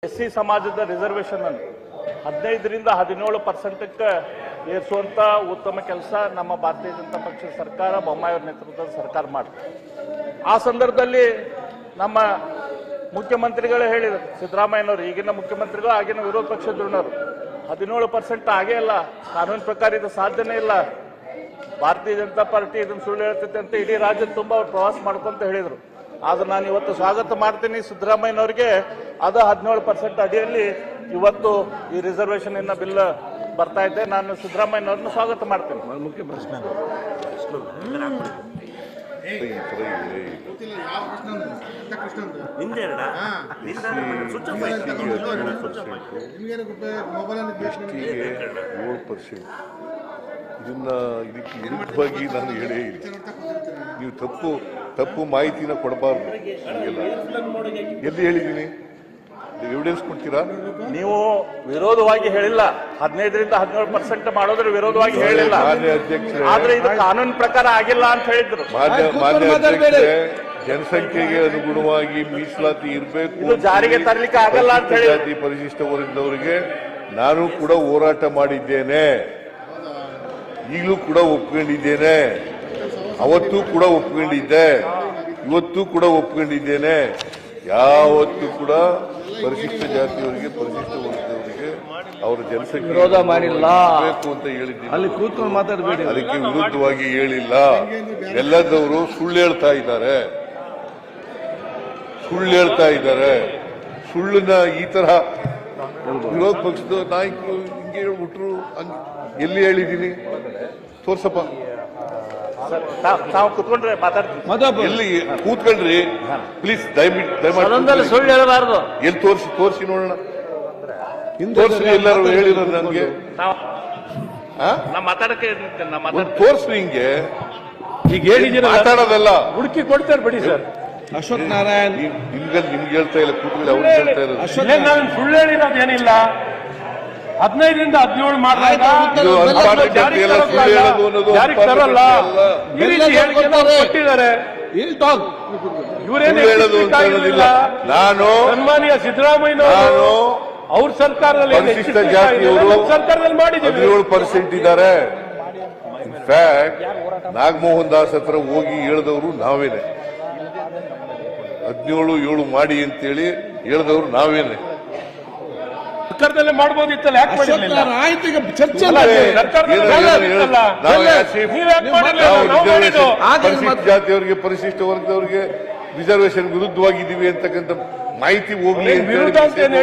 SC ಸಮಾಜದ reservation ಅನ್ನು 15ರಿಂದ 17% ಏರಿಸುವಂತ ಉತ್ತಮ ಕೆಲಸ ನಮ್ಮ ಭಾರತೀಯ ಜನತಾ ಪಕ್ಷದ ಸರ್ಕಾರ ಬೊಮ್ಮಾಯಿಯವರ ನೇತೃತ್ವದ ಸರ್ಕಾರ ಮಾಡಿದೆ. ಆ ಸಂದರ್ಭದಲ್ಲಿ ನಮ್ಮ ಮುಖ್ಯಮಂತ್ರಿಗಳೇ ಹೇಳಿದರು, ಸಿದ್ದರಾಮಯ್ಯನವರು ಈಗಿನ ಮುಖ್ಯಮಂತ್ರಿಗಳು ಆಗಿನ ವಿರೋಧ ಪಕ್ಷದ ಧುರೀಣರು 17% ಆಗೇ ಇಲ್ಲ, ಕಾನೂನು ಪ್ರಕಾರ ಇದು ಸಾಧ್ಯನೇ ಇಲ್ಲ, ಭಾರತೀಯ ಜನತಾ ಪಾರ್ಟಿ ಇದನ್ನು ಸುಳ್ಳು ಹೇಳ್ತೈತೆ ಅಂತ ಇಡೀ ರಾಜ್ಯದ ತುಂಬ ಅವ್ರು ಪ್ರವಾಸ ಮಾಡ್ಕೊಂತ ಹೇಳಿದರು. ಆದ್ರೆ ನಾನು ಇವತ್ತು ಸ್ವಾಗತ ಮಾಡ್ತೀನಿ ಸಿದ್ದರಾಮಯ್ಯನವರಿಗೆ. ಅದು 17% ಅಡಿಯಲ್ಲಿ ಇವತ್ತು ಈ ರಿಸರ್ವೇಷನ್ ಇನ್ನ ಬಿಲ್ ಬರ್ತಾ ಇದೆ. ನಾನು ಸಿದ್ದರಾಮಯ್ಯನವ್ರನ್ನ ಸ್ವಾಗತ ಮಾಡ್ತೀನಿ. ಮುಖ್ಯ ಪ್ರಶ್ನೆ ಇದಕ್ಕೆ ವಿರುದ್ಧವಾಗಿ ನಾನು ಹೇಳೇ ಇಲ್ಲ. ನೀವು ತಪ್ಪು ಮಾಹಿತಿನ ಕೊಡಬಾರ್ದು. ಎಲ್ಲಿ ಹೇಳಿದ್ದೀನಿ? ಎವಿಡೆನ್ಸ್ ಕೊಡ್ತೀರಾ? ನೀವು ವಿರೋಧವಾಗಿ ಹೇಳಿಲ್ಲ, 15ರಿಂದ 17% ಮಾಡೋದ್ರ ವಿರೋಧವಾಗಿ ಹೇಳಿಲ್ಲ, ಆದ್ರೆ ಇದು ಕಾನೂನು ಪ್ರಕಾರ ಆಗಿಲ್ಲ ಅಂತ ಹೇಳಿದ್ರು. ಮಾನ್ಯ ಅಧ್ಯಕ್ಷರೇ, ಜನಸಂಖ್ಯೆಗೆ ಅನುಗುಣವಾಗಿ ಮೀಸಲಾತಿ ಇರಬೇಕು, ಜಾರಿಗೆ ತರಲಿಕ್ಕೆ ಆಗಲ್ಲ ಅಂತ ಹೇಳಿ ಜಾತಿ ಪರಿಶಿಷ್ಟ ವರ್ಗದವರಿಗೆ ನಾನು ಕೂಡ ಹೋರಾಟ ಮಾಡಿದ್ದೇನೆ, ಈಗಲೂ ಕೂಡ ಒಪ್ಕೊಂಡಿದ್ದೇನೆ, ಅವತ್ತು ಕೂಡ ಒಪ್ಕೊಂಡಿದ್ದೆ, ಇವತ್ತು ಕೂಡ ಒಪ್ಕೊಂಡಿದ್ದೇನೆ. ಯಾವತ್ತೂ ಕೂಡ ಪರಿಶಿಷ್ಟ ಜಾತಿಯವರಿಗೆ ಪರಿಶಿಷ್ಟ ವರ್ಗದವರಿಗೆ ಅವರ ಜನಸಂಖ್ಯೆ ವಿರೋಧ ಮಾಡಿಲ್ಲ ಬೇಕು ಅಂತ ಹೇಳಿದ್ದೀನಿ. ಅಲ್ಲಿ ಕೂತ್ಕೊಂಡು ಮಾತಾಡಬೇಡಿ. ಅದಕ್ಕೆ ವಿರುದ್ಧವಾಗಿ ಹೇಳಿಲ್ಲ. ಎಲ್ಲದವರು ಸುಳ್ಳು ಹೇಳ್ತಾ ಇದ್ದಾರೆ, ಸುಳ್ಳನ್ನ ಈ ತರ ವಿರೋಧ ಪಕ್ಷದ ನಾಯಕರು ಹಿಂಗೆ ಹೇಳ್ಬಿಟ್ರು. ಎಲ್ಲಿ ಹೇಳಿದ್ದೀನಿ? ತೋರ್ಸಪ್ಪ. ತಾವು ಕುತ್ಕೊಂಡ್ರೆ ಮಾತಾಡ್ತೀನಿ. ಎಲ್ಲಿ ಕೂತ್ಕೊಳ್ರಿ ಪ್ಲೀಸ್, ದಯಮಾಡಿ ಸುಳ್ಳು ಹೇಳಬಾರ್ದು. ಎಲ್ಲಿ ತೋರಿಸಿ ನೋಡೋಣ. ತೋರಿಸ್ರಿ, ಎಲ್ಲರೂ ಹೇಳಿರೋದು ನನ್ಗೆ ತೋರಿಸ್ರಿ. ಹಿಂಗೆ ಈಗ ಹೇಳಿದ್ದೀರ, ಮಾತಾಡೋದಲ್ಲ, ಹುಡುಕಿ ಕೊಡ್ತಾರೆ ಬಿಡಿ ಸರ್. ಅಶ್ವಥ್ ನಾರಾಯಣ್ ನಿಮ್ಗೆ ಹೇಳ್ತಾ ಇಲ್ಲ, ಕೂತ್ಕೊಳ್ಳಿ. ಅವ್ರು ಹೇಳ್ತಾ ಇರೋದು ನಾನು ಸುಳ್ಳು ಹೇಳಿರೋದೇನಿಲ್ಲ. 15ರಿಂದ 17 ಮಾಡಿದಾಗ ನಾನು ಸನ್ಮಾನ್ಯ ಸಿದ್ದರಾಮಯ್ಯನವರು ಅವ್ರ ಸರ್ಕಾರದಲ್ಲಿ ಪರಿಶಿಷ್ಟ ಜಾತಿಯವರು ಸರ್ಕಾರದಲ್ಲಿ ಮಾಡಿದ್ದೀವಿ. 17% ಇದ್ದಾರೆ. ಇನ್ಫ್ಯಾಕ್ಟ್ ನಾಗಮೋಹನ್ ದಾಸ್ ಹತ್ರ ಹೋಗಿ ಹೇಳಿದವರು ನಾವೇನೆ. 17 ಮಾಡಿ ಅಂತೇಳಿ ಹೇಳಿದವರು ನಾವೇನೆ. ಸರ್ಕಾರದಲ್ಲೇ ಮಾಡ್ಬೋದಿತ್ತಲ್ಲ, ಯಾಕೆ ಮಾಡಿರಲಿಲ್ಲ? ಪರಿಶಿಷ್ಟ ಜಾತಿಯವರಿಗೆ ಪರಿಶಿಷ್ಟ ವರ್ಗದವರಿಗೆ ರಿಸರ್ವೇಶನ್ ವಿರುದ್ಧವಾಗಿದ್ದೀವಿ ಅಂತಕ್ಕಂಥ ಮಾಹಿತಿ ಹೋಗ್ಲಿ ಅಂತ ಹೇಳಿ